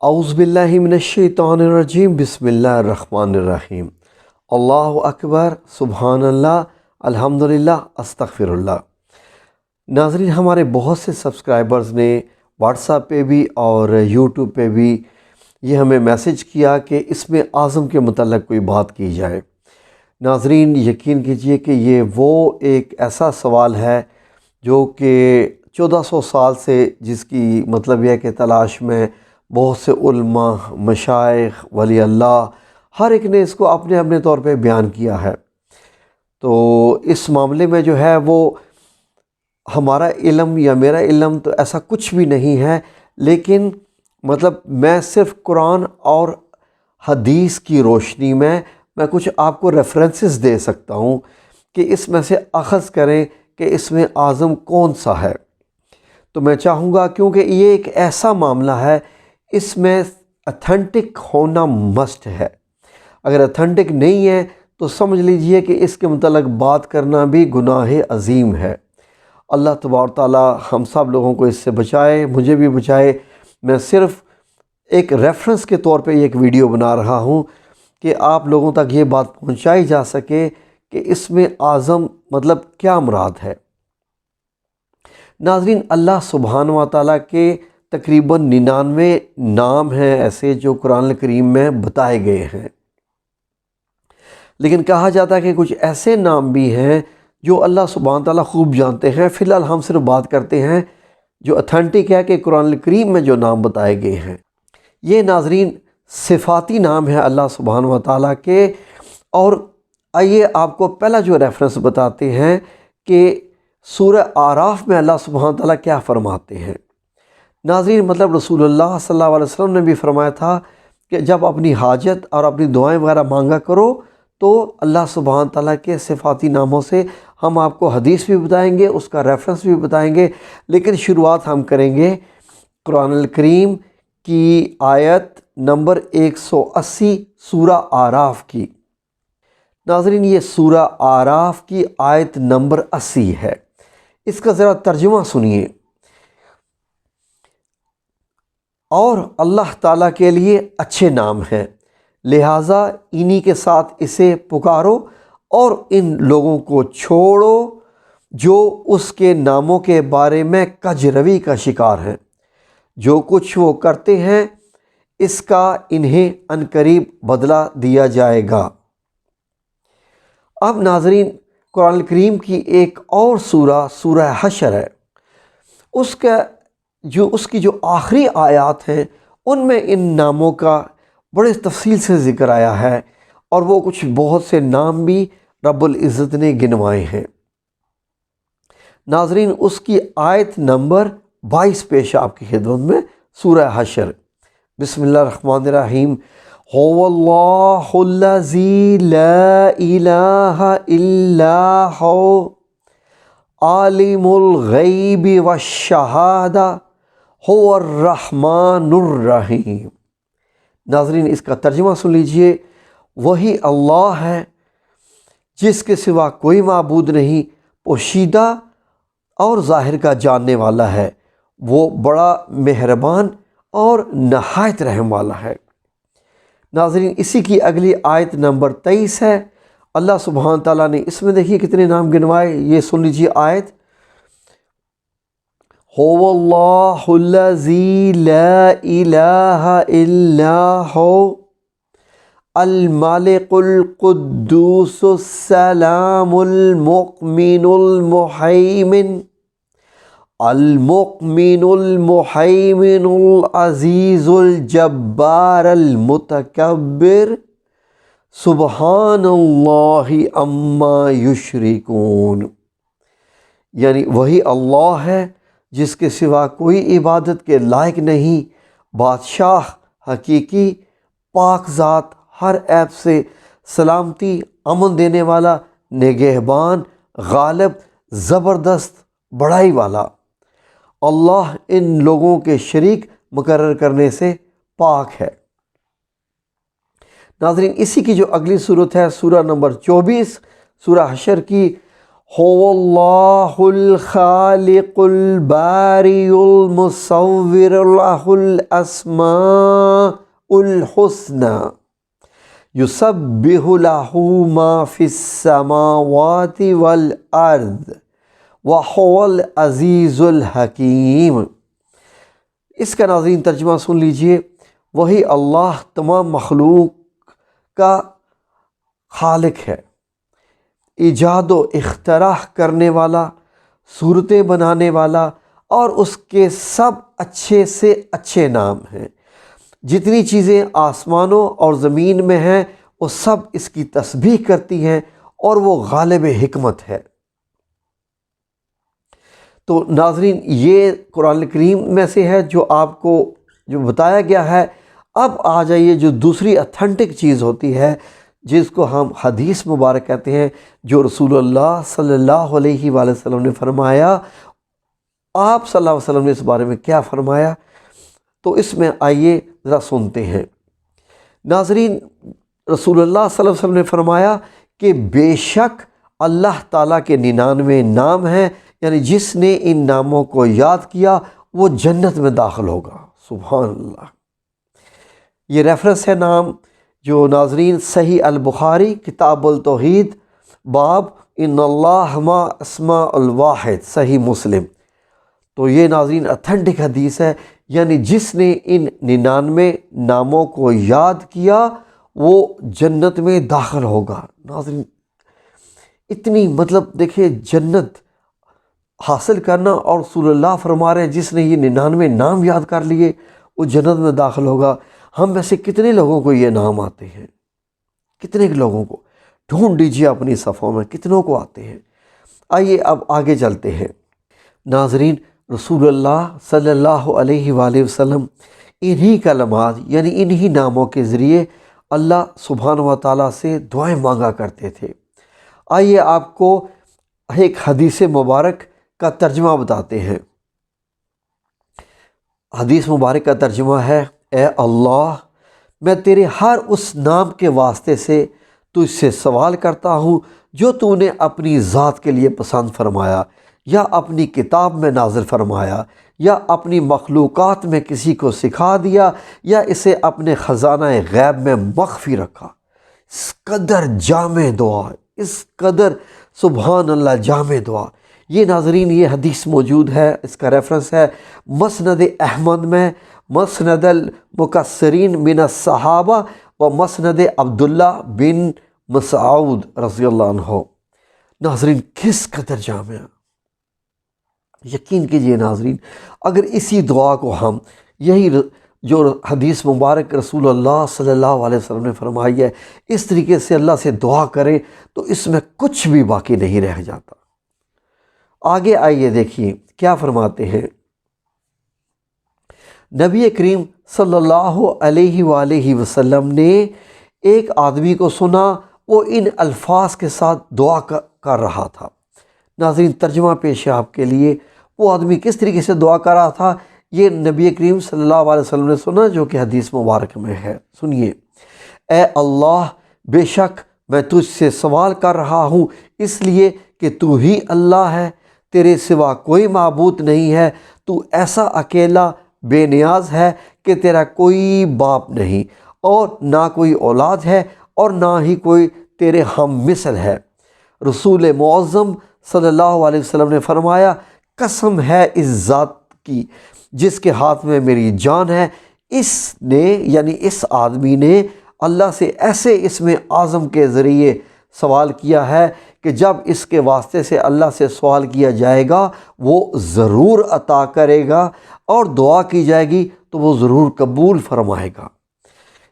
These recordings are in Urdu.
اعوذ باللہ من الشیطان الرجیم بسم اللہ الرحمن الرحیم اللہ اکبر سبحان اللہ الحمدللہ استغفر اللہ۔ ناظرین، ہمارے بہت سے سبسکرائبرز نے واٹس ایپ پہ بھی اور یوٹیوب پہ بھی یہ ہمیں میسج کیا کہ اس میں اعظم کے متعلق کوئی بات کی جائے۔ ناظرین، یقین کیجئے کہ یہ وہ ایک ایسا سوال ہے جو کہ 1400 سال سے جس کی مطلب یہ ہے کہ تلاش میں بہت سے علماء، مشائخ، ولی اللہ، ہر ایک نے اس کو اپنے اپنے طور پہ بیان کیا ہے۔ تو اس معاملے میں جو ہے وہ ہمارا علم یا میرا علم تو ایسا کچھ بھی نہیں ہے، لیکن مطلب میں صرف قرآن اور حدیث کی روشنی میں کچھ آپ کو ریفرنسز دے سکتا ہوں کہ اس میں سے اخذ کریں کہ اس میں اعظم کون سا ہے۔ تو میں چاہوں گا، کیونکہ یہ ایک ایسا معاملہ ہے، اس میں اتھینٹک ہونا مسٹ ہے۔ اگر اتھینٹک نہیں ہے تو سمجھ لیجئے کہ اس کے متعلق بات کرنا بھی گناہ عظیم ہے۔ اللہ تبارک تعالی ہم سب لوگوں کو اس سے بچائے، مجھے بھی بچائے۔ میں صرف ایک ریفرنس کے طور پہ ایک ویڈیو بنا رہا ہوں کہ آپ لوگوں تک یہ بات پہنچائی جا سکے کہ اس میں اعظم مطلب کیا مراد ہے۔ ناظرین، اللہ سبحانہ و تعالیٰ کے تقریباً 99 نام ہیں ایسے جو قرآن کریم میں بتائے گئے ہیں، لیکن کہا جاتا ہے کہ کچھ ایسے نام بھی ہیں جو اللہ سبحانہ تعالیٰ خوب جانتے ہیں۔ فی الحال ہم صرف بات کرتے ہیں جو اتھینٹک ہے کہ قرآن کریم میں جو نام بتائے گئے ہیں۔ یہ ناظرین صفاتی نام ہے اللہ سبحانہ و تعالیٰ کے۔ اور آئیے آپ کو پہلا جو ریفرنس بتاتے ہیں کہ سورہ اعراف میں اللہ سبحانہ تعالیٰ کیا فرماتے ہیں۔ ناظرین، مطلب رسول اللہ صلی اللہ علیہ وسلم نے بھی فرمایا تھا کہ جب اپنی حاجت اور اپنی دعائیں وغیرہ مانگا کرو تو اللہ سبحانہ تعالیٰ کے صفاتی ناموں سے ہم آپ کو حدیث بھی بتائیں گے، اس کا ریفرنس بھی بتائیں گے، لیکن شروعات ہم کریں گے قرآن الکریم کی آیت نمبر 180 سورہ اعراف کی۔ ناظرین، یہ سورہ اعراف کی آیت نمبر 80 ہے۔ اس کا ذرا ترجمہ سنیے۔ اور اللہ تعالیٰ کے لیے اچھے نام ہیں، لہٰذا انہی کے ساتھ اسے پکارو اور ان لوگوں کو چھوڑو جو اس کے ناموں کے بارے میں کج روی کا شکار ہیں۔ جو کچھ وہ کرتے ہیں اس کا انہیں عنقریب بدلہ دیا جائے گا۔ اب ناظرین، قرآن کریم کی ایک اور سورہ حشر ہے۔ اس کی جو آخری آیات ہیں ان میں ان ناموں کا بڑے تفصیل سے ذکر آیا ہے، اور وہ کچھ بہت سے نام بھی رب العزت نے گنوائے ہیں۔ ناظرین، اس کی آیت نمبر 22 پیش آپ کی خدمت میں، سورہ حشر۔ بسم اللہ الرحمن الرحیم۔ هو اللہ الذی لا الہ الا هو عالم الغیب والشہادہ هو الرحمن الرحیم۔ ناظرین، اس کا ترجمہ سن لیجئے۔ وہی اللہ ہے جس کے سوا کوئی معبود نہیں، پوشیدہ اور ظاہر کا جاننے والا ہے، وہ بڑا مہربان اور نہایت رحم والا ہے۔ ناظرین، اسی کی اگلی آیت نمبر 23 ہے۔ اللہ سبحانہ تعالیٰ نے اس میں دیکھیے کتنے نام گنوائے، یہ سن لیجیے آیت۔ هو اللہ الذی لا الہ الا هو الملک القدوس السلام المؤمن المحیمن العزیز الجبار المتکبر سبحان اللہ عما یشرکون۔ یعنی وہی اللہ ہے جس کے سوا کوئی عبادت کے لائق نہیں، بادشاہ حقیقی، پاک ذات، ہر عیب سے سلامتی، امن دینے والا، نگہبان، غالب، زبردست، بڑائی والا۔ اللہ ان لوگوں کے شریک مقرر کرنے سے پاک ہے۔ ناظرین، اسی کی جو اگلی صورت ہے، سورہ نمبر 24 سورہ حشر کی۔ هو الله الخالق البارئ المصور له الأسماء الحسنى يسبح له ما في السماوات والأرض وهو العزيز الحكيم۔ اس کا ناظرین ترجمہ سن لیجئے۔ وہی اللہ تمام مخلوق کا خالق ہے، ایجاد و اختراع کرنے والا، صورتیں بنانے والا، اور اس کے سب اچھے سے اچھے نام ہیں۔ جتنی چیزیں آسمانوں اور زمین میں ہیں وہ سب اس کی تسبیح کرتی ہیں، اور وہ غالب حکمت ہے۔ تو ناظرین یہ قرآن کریم میں سے ہے جو آپ کو جو بتایا گیا ہے۔ اب آ جائیے جو دوسری اتھینٹک چیز ہوتی ہے جس کو ہم حدیث مبارک کہتے ہیں، جو رسول اللہ صلی اللہ علیہ وآلہ وسلم نے فرمایا۔ آپ صلی اللہ علیہ وسلم نے اس بارے میں کیا فرمایا، تو اس میں آئیے ذرا سنتے ہیں۔ ناظرین رسول اللہ صلی اللہ علیہ وسلم نے فرمایا کہ بے شک اللہ تعالیٰ کے 99 نام ہیں، یعنی جس نے ان ناموں کو یاد کیا وہ جنت میں داخل ہوگا۔ سبحان اللہ۔ یہ ریفرنس ہے نام جو ناظرین صحیح البخاری کتاب التوحید باب ان اللہ ما اسماء الواحد، صحیح مسلم۔ تو یہ ناظرین اتھینٹک حدیث ہے، یعنی جس نے ان 99 ناموں کو یاد کیا وہ جنت میں داخل ہوگا۔ ناظرین اتنی دیکھیں جنت حاصل کرنا، اور رسول اللہ فرما رہے ہیں جس نے یہ 99 نام یاد کر لیے وہ جنت میں داخل ہوگا۔ ہم میں سے کتنے لوگوں کو یہ نام آتے ہیں؟ کتنے لوگوں کو؟ ڈھونڈ لیجیے اپنی صفوں میں کتنوں کو آتے ہیں۔ آئیے اب آگے چلتے ہیں۔ ناظرین رسول اللہ صلی اللہ علیہ وآلہ وسلم انہی کلمات یعنی انہی ناموں کے ذریعے اللہ سبحانہ و تعالیٰ سے دعائیں مانگا کرتے تھے۔ آئیے آپ کو ایک حدیث مبارک کا ترجمہ بتاتے ہیں۔ حدیث مبارک کا ترجمہ ہے: اے اللہ، میں تیرے ہر اس نام کے واسطے سے تجھ سے سوال کرتا ہوں جو تو نے اپنی ذات کے لیے پسند فرمایا، یا اپنی کتاب میں نازل فرمایا، یا اپنی مخلوقات میں کسی کو سکھا دیا، یا اسے اپنے خزانہ غیب میں مخفی رکھا۔ اس قدر جامع دعا، اس قدر سبحان اللہ جامع دعا۔ یہ ناظرین یہ حدیث موجود ہے، اس کا ریفرنس ہے مسند احمد میں، مسند المکثرین من الصحابہ و مسند عبداللہ بن مسعود رضی اللہ عنہ۔ ناظرین کس قدر جامع! یقین کیجئے ناظرین اگر اسی دعا کو ہم یہی جو حدیث مبارک رسول اللہ صلی اللہ علیہ وسلم نے فرمائی ہے اس طریقے سے اللہ سے دعا کریں تو اس میں کچھ بھی باقی نہیں رہ جاتا۔ آگے آئیے دیکھیے کیا فرماتے ہیں۔ نبی کریم صلی اللہ علیہ وآلہ وسلم نے ایک آدمی کو سنا، وہ ان الفاظ کے ساتھ دعا کر رہا تھا۔ ناظرین ترجمہ پیش ہے آپ کے لیے۔ وہ آدمی کس طریقے سے دعا کر رہا تھا یہ نبی کریم صلی اللہ علیہ وسلم نے سنا، جو کہ حدیث مبارک میں ہے۔ سنیے: اے اللہ، بے شک میں تجھ سے سوال کر رہا ہوں اس لیے کہ تو ہی اللہ ہے، تیرے سوا کوئی معبود نہیں ہے، تو ایسا اکیلا بے نیاز ہے کہ تیرا کوئی باپ نہیں، اور نہ کوئی اولاد ہے، اور نہ ہی کوئی تیرے ہم مثل ہے۔ رسول معظم صلی اللہ علیہ وسلم نے فرمایا: قسم ہے اس ذات کی جس کے ہاتھ میں میری جان ہے، اس نے یعنی اس آدمی نے اللہ سے ایسے اسم اعظم کے ذریعے سوال کیا ہے کہ جب اس کے واسطے سے اللہ سے سوال کیا جائے گا وہ ضرور عطا کرے گا، اور دعا کی جائے گی تو وہ ضرور قبول فرمائے گا۔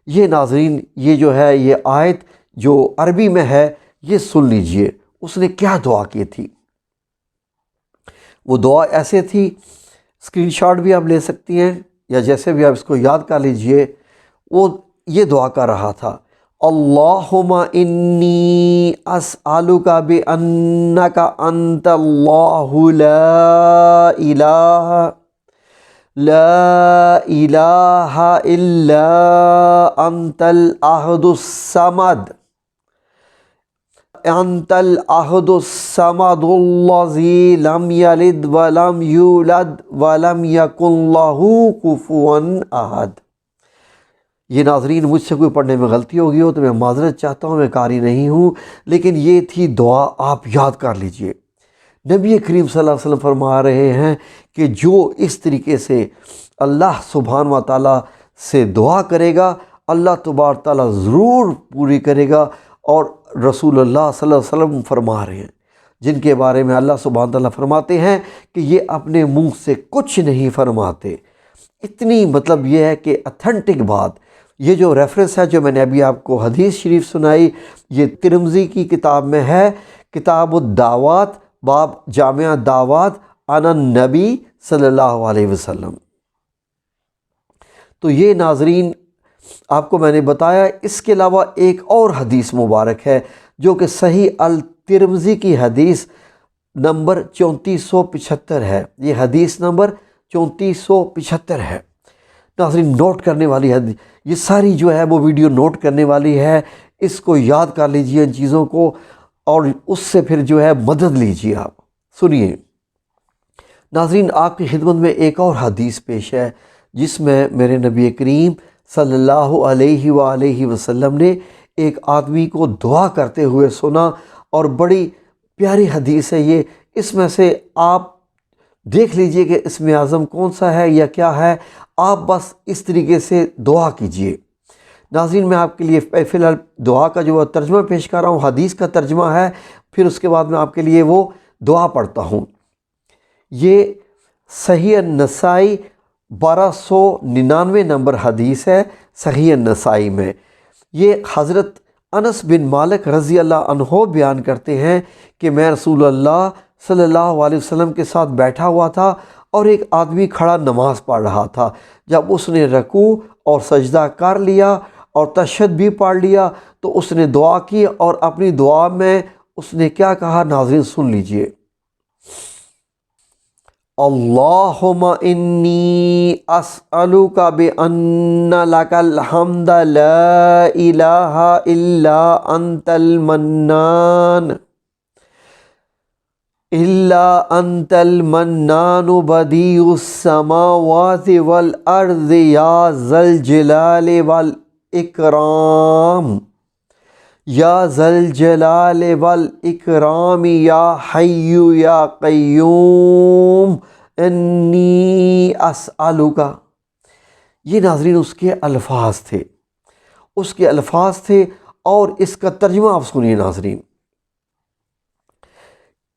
یہ ناظرین یہ جو ہے یہ آیت جو عربی میں ہے یہ سن لیجئے اس نے کیا دعا کی تھی۔ وہ دعا ایسے تھی، اسکرین شاٹ بھی آپ لے سکتی ہیں یا جیسے بھی آپ اس کو یاد کر لیجئے۔ وہ یہ دعا کر رہا تھا: اللہم انی اسألک بانک انت اللہ لا الہ الا انت الاحد الصمد۔ انتل احد الصمد الذی لم یلد ولم یولد ولم یکن لہ کفوا احد۔ یہ ناظرین مجھ سے کوئی پڑھنے میں غلطی ہوگی ہو تو میں معذرت چاہتا ہوں، میں قاری نہیں ہوں، لیکن یہ تھی دعا، آپ یاد کر لیجئے۔ نبی کریم صلی اللہ علیہ وسلم فرما رہے ہیں کہ جو اس طریقے سے اللہ سبحانہ و تعالیٰ سے دعا کرے گا، اللہ تبارک تعالیٰ ضرور پوری کرے گا۔ اور رسول اللہ صلی اللہ علیہ وسلم فرما رہے ہیں، جن کے بارے میں اللہ سبحانہ تعالیٰ فرماتے ہیں کہ یہ اپنے منہ سے کچھ نہیں فرماتے۔ اتنی مطلب یہ ہے کہ اتھینٹک بات، یہ جو ریفرنس ہے جو میں نے ابھی آپ کو حدیث شریف سنائی، یہ ترمذی کی کتاب میں ہے، کتاب الدعوات، باب جامع دعوات عن النبی صلی اللہ علیہ وسلم۔ تو یہ ناظرین آپ کو میں نے بتایا۔ اس کے علاوہ ایک اور حدیث مبارک ہے جو کہ صحیح الترمذی کی حدیث نمبر 3475 ہے۔ یہ حدیث نمبر 3475 ہے۔ ناظرین نوٹ کرنے والی حدیث، یہ ساری جو ہے وہ ویڈیو نوٹ کرنے والی ہے، اس کو یاد کر لیجئے ان چیزوں کو، اور اس سے پھر جو ہے مدد لیجئے۔ آپ سنیے ناظرین، آپ کی خدمت میں ایک اور حدیث پیش ہے جس میں میرے نبی کریم صلی اللہ علیہ وآلہ وسلم نے ایک آدمی کو دعا کرتے ہوئے سنا، اور بڑی پیاری حدیث ہے یہ۔ اس میں سے آپ دیکھ لیجئے کہ اسم اعظم کون سا ہے یا کیا ہے، آپ بس اس طریقے سے دعا کیجئے۔ ناظرین میں آپ کے لیے فی الحال دعا کا جو ترجمہ پیش کر رہا ہوں، حدیث کا ترجمہ ہے، پھر اس کے بعد میں آپ کے لیے وہ دعا پڑھتا ہوں۔ یہ صحیح النسائی 1299 نمبر حدیث ہے صحیح النسائی میں۔ یہ حضرت انس بن مالک رضی اللہ عنہ بیان کرتے ہیں کہ میں رسول اللہ صلی اللہ علیہ وسلم کے ساتھ بیٹھا ہوا تھا، اور ایک آدمی کھڑا نماز پڑھ رہا تھا۔ جب اس نے رکوع اور سجدہ کر لیا اور تشہد بھی پڑھ لیا تو اس نے دعا کی، اور اپنی دعا میں اس نے کیا کہا، ناظرین سن لیجئے۔ اللہم انی اسألک بأن لک الحمد لا الہ الا انت المنان بدیع السماوات والارض یا ذا الجلال والاکرام یا حی یا قیوم انی اسألک۔ یہ ناظرین اس کے الفاظ تھے، اور اس کا ترجمہ آپ سنیے ناظرین۔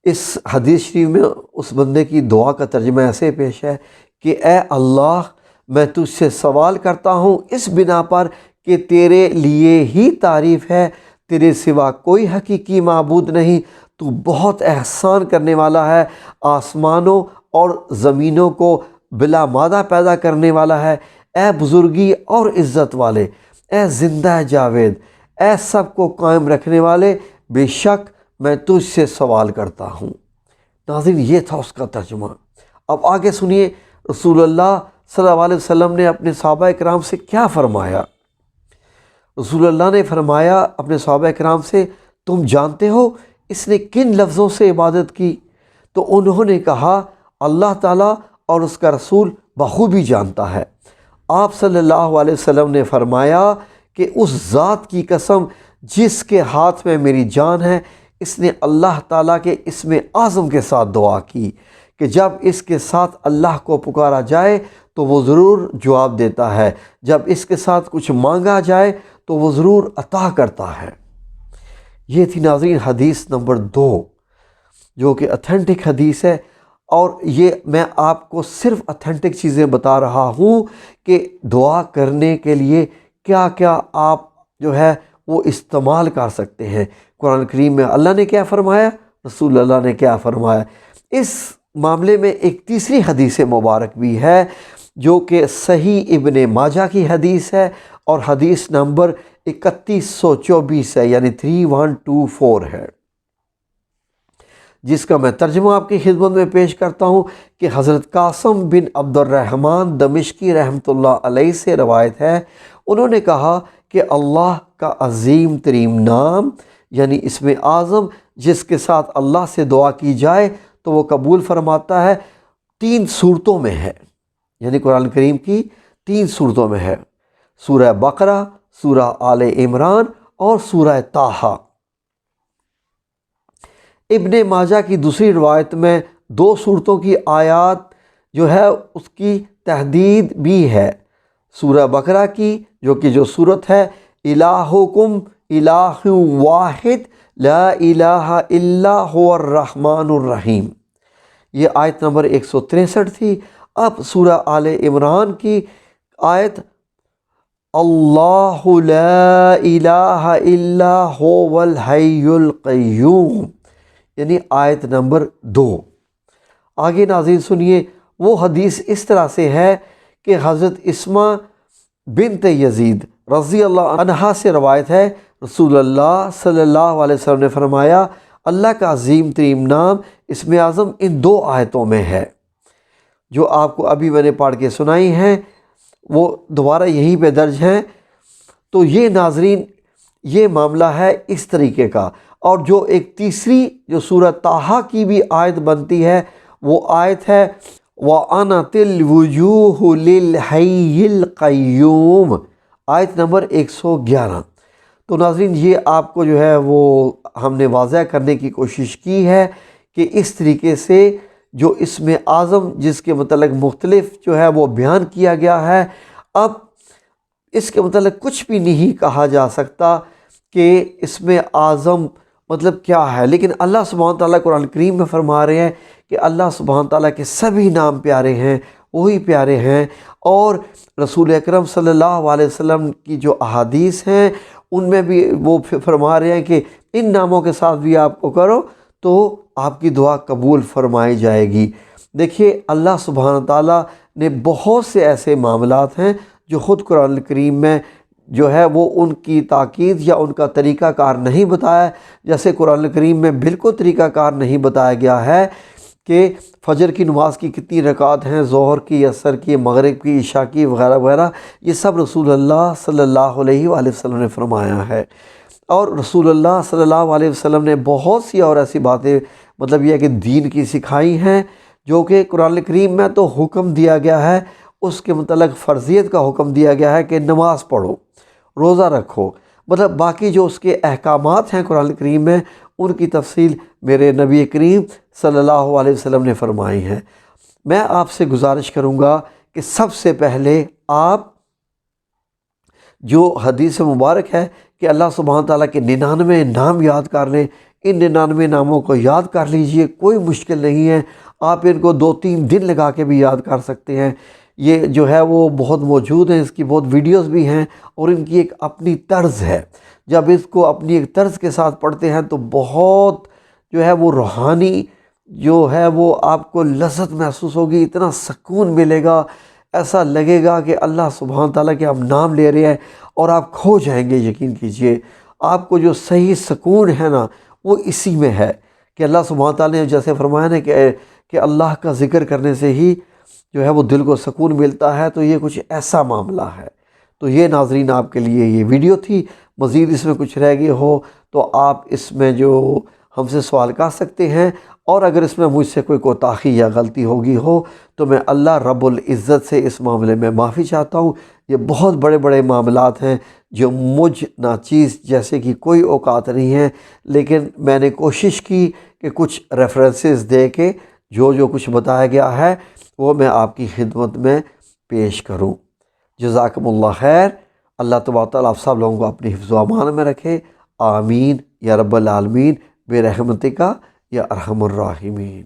اس حدیث شریف میں اس بندے کی دعا کا ترجمہ ایسے پیش ہے کہ اے اللہ، میں تجھ سے سوال کرتا ہوں اس بنا پر کہ تیرے لیے ہی تعریف ہے، تیرے سوا کوئی حقیقی معبود نہیں، تو بہت احسان کرنے والا ہے، آسمانوں اور زمینوں کو بلا مادہ پیدا کرنے والا ہے، اے بزرگی اور عزت والے، اے زندہ جاوید، اے سب کو قائم رکھنے والے، بے شک میں تجھ سے سوال کرتا ہوں۔ ناظرین یہ تھا اس کا ترجمہ۔ اب آگے سنیے رسول اللہ صلی اللہ علیہ وسلم نے اپنے صحابہ کرام سے کیا فرمایا۔ رسول اللہ نے فرمایا اپنے صحابہ کرام سے، تم جانتے ہو اس نے کن لفظوں سے عبادت کی؟ تو انہوں نے کہا، اللہ تعالیٰ اور اس کا رسول بخوبی جانتا ہے۔ آپ صلی اللہ علیہ وسلم نے فرمایا کہ اس ذات کی قسم جس کے ہاتھ میں میری جان ہے، اس نے اللہ تعالیٰ کے اسم اعظم کے ساتھ دعا کی کہ جب اس کے ساتھ اللہ کو پکارا جائے تو وہ ضرور جواب دیتا ہے، جب اس کے ساتھ کچھ مانگا جائے تو وہ ضرور عطا کرتا ہے۔ یہ تھی ناظرین حدیث نمبر 2 جو کہ اتھینٹک حدیث ہے، اور یہ میں آپ کو صرف اتھینٹک چیزیں بتا رہا ہوں کہ دعا کرنے کے لیے کیا کیا آپ جو ہے وہ استعمال کر سکتے ہیں۔ قرآن کریم میں اللہ نے کیا فرمایا، رسول اللہ نے کیا فرمایا۔ اس معاملے میں ایک تیسری حدیث مبارک بھی ہے جو کہ صحیح ابن ماجہ کی حدیث ہے، اور حدیث نمبر 3124 ہے، یعنی 3124 ہے، جس کا میں ترجمہ آپ کی خدمت میں پیش کرتا ہوں کہ حضرت قاسم بن عبد الرحمن دمشقی رحمۃ اللہ علیہ سے روایت ہے، انہوں نے کہا کہ اللہ کا عظیم ترین نام یعنی اسم اعظم جس کے ساتھ اللہ سے دعا کی جائے تو وہ قبول فرماتا ہے، 3 صورتوں میں ہے، یعنی قرآن کریم کی 3 صورتوں میں ہے، سورہ بقرہ، سورہ آل عمران اور سورہ طٰہٰ۔ ابن ماجہ کی دوسری روایت میں 2 صورتوں کی آیات جو ہے اس کی تحدید بھی ہے، سورہ بقرہ کی جو صورت ہے الہکم الہ واحد لا الہ الا هو الرحمن الرحیم، یہ آیت نمبر 163 تھی۔ اب سورہ آل عمران کی آیت اللہ لا الہ الا هو الحی القیوم، یعنی آیت نمبر 2۔ آگے ناظرین سنیے، وہ حدیث اس طرح سے ہے کہ حضرت اسماء بنت یزید رضی اللہ عنہا سے روایت ہے، رسول اللہ صلی اللہ علیہ وسلم نے فرمایا، اللہ کا عظیم ترین نام اسم اعظم ان 2 آیتوں میں ہے جو آپ کو ابھی میں نے پڑھ کے سنائی ہیں، وہ دوبارہ یہیں پہ درج ہیں۔ تو یہ ناظرین یہ معاملہ ہے اس طریقے کا۔ اور جو ایک تیسری جو سورہ طٰہٰ کی بھی آیت بنتی ہے، وہ آیت ہے وَأَنَتِ الْوُجُوهُ لِلْحَيِّ الْقَيُّومِ، آیت نمبر 111۔ تو ناظرین یہ آپ کو جو ہے وہ ہم نے واضح کرنے کی کوشش کی ہے کہ اس طریقے سے جو اسم اعظم جس کے متعلق مختلف جو ہے وہ بیان کیا گیا ہے، اب اس کے متعلق کچھ بھی نہیں کہا جا سکتا کہ اسم اعظم مطلب کیا ہے، لیکن اللہ سبحانہ تعالیٰ قرآن کریم میں فرما رہے ہیں کہ اللہ سبحانہ تعالیٰ کے سبھی نام پیارے ہیں، وہی پیارے ہیں۔ اور رسول اکرم صلی اللہ علیہ وسلم کی جو احادیث ہیں ان میں بھی وہ فرما رہے ہیں کہ ان ناموں کے ساتھ بھی آپ کو کرو تو آپ کی دعا قبول فرمائی جائے گی۔ دیکھیے اللہ سبحانہ تعالیٰ نے بہت سے ایسے معاملات ہیں جو خود قرآن کریم میں جو ہے وہ ان کی تاکید یا ان کا طریقہ کار نہیں بتایا، جیسے قرآن کریم میں بالکل طریقہ کار نہیں بتایا گیا ہے کہ فجر کی نماز کی کتنی رکعات ہیں، ظہر کی، عصر کی، مغرب کی، عشاء کی وغیرہ وغیرہ، یہ سب رسول اللہ صلی اللہ علیہ وآلہ وسلم نے فرمایا ہے۔ اور رسول اللہ صلی اللہ علیہ وسلم نے بہت سی اور ایسی باتیں مطلب یہ ہے کہ دین کی سکھائی ہیں جو کہ قرآن کریم میں تو حکم دیا گیا ہے، اس کے متعلق فرضیت کا حکم دیا گیا ہے کہ نماز پڑھو، روزہ رکھو، مطلب باقی جو اس کے احکامات ہیں قرآن کریم میں ان کی تفصیل میرے نبی کریم صلی اللہ علیہ وسلم نے فرمائی ہیں۔ میں آپ سے گزارش کروں گا کہ سب سے پہلے آپ جو حدیث مبارک ہے کہ اللہ سبحانہ تعالیٰ کے 99 نام یاد کر لیں، ان 99 ناموں کو یاد کر لیجئے، کوئی مشکل نہیں ہے، آپ ان کو 2-3 دن لگا کے بھی یاد کر سکتے ہیں۔ یہ جو ہے وہ بہت موجود ہیں، اس کی بہت ویڈیوز بھی ہیں اور ان کی ایک اپنی طرز ہے۔ جب اس کو اپنی ایک طرز کے ساتھ پڑھتے ہیں تو بہت جو ہے وہ روحانی جو ہے وہ آپ کو لذت محسوس ہوگی، اتنا سکون ملے گا، ایسا لگے گا کہ اللہ سبحانہ تعالیٰ کے ہم نام لے رہے ہیں اور آپ کھو جائیں گے۔ یقین کیجئے آپ کو جو صحیح سکون ہے نا وہ اسی میں ہے کہ اللہ سبحانہ تعالیٰ نے جیسے فرمایا نا کہ اللہ کا ذکر کرنے سے ہی جو ہے وہ دل کو سکون ملتا ہے، تو یہ کچھ ایسا معاملہ ہے۔ تو یہ ناظرین آپ کے لیے یہ ویڈیو تھی، مزید اس میں کچھ رہ گئے ہو تو آپ اس میں جو ہم سے سوال کر سکتے ہیں، اور اگر اس میں مجھ سے کوئی کوتاہی یا غلطی ہوگی ہو تو میں اللہ رب العزت سے اس معاملے میں معافی چاہتا ہوں۔ یہ بہت بڑے بڑے معاملات ہیں جو مجھ ناچیز جیسے کہ کوئی اوقات نہیں ہے، لیکن میں نے کوشش کی کہ کچھ ریفرنسز دے کے جو کچھ بتایا گیا ہے وہ میں آپ کی خدمت میں پیش کروں۔ جزاکم اللہ خیر۔ اللہ تبارک و تعالیٰ آپ سب لوگوں کو اپنی حفظ و امان میں رکھے، آمین یا رب العالمین برحمتک یا ارحم الراحمین۔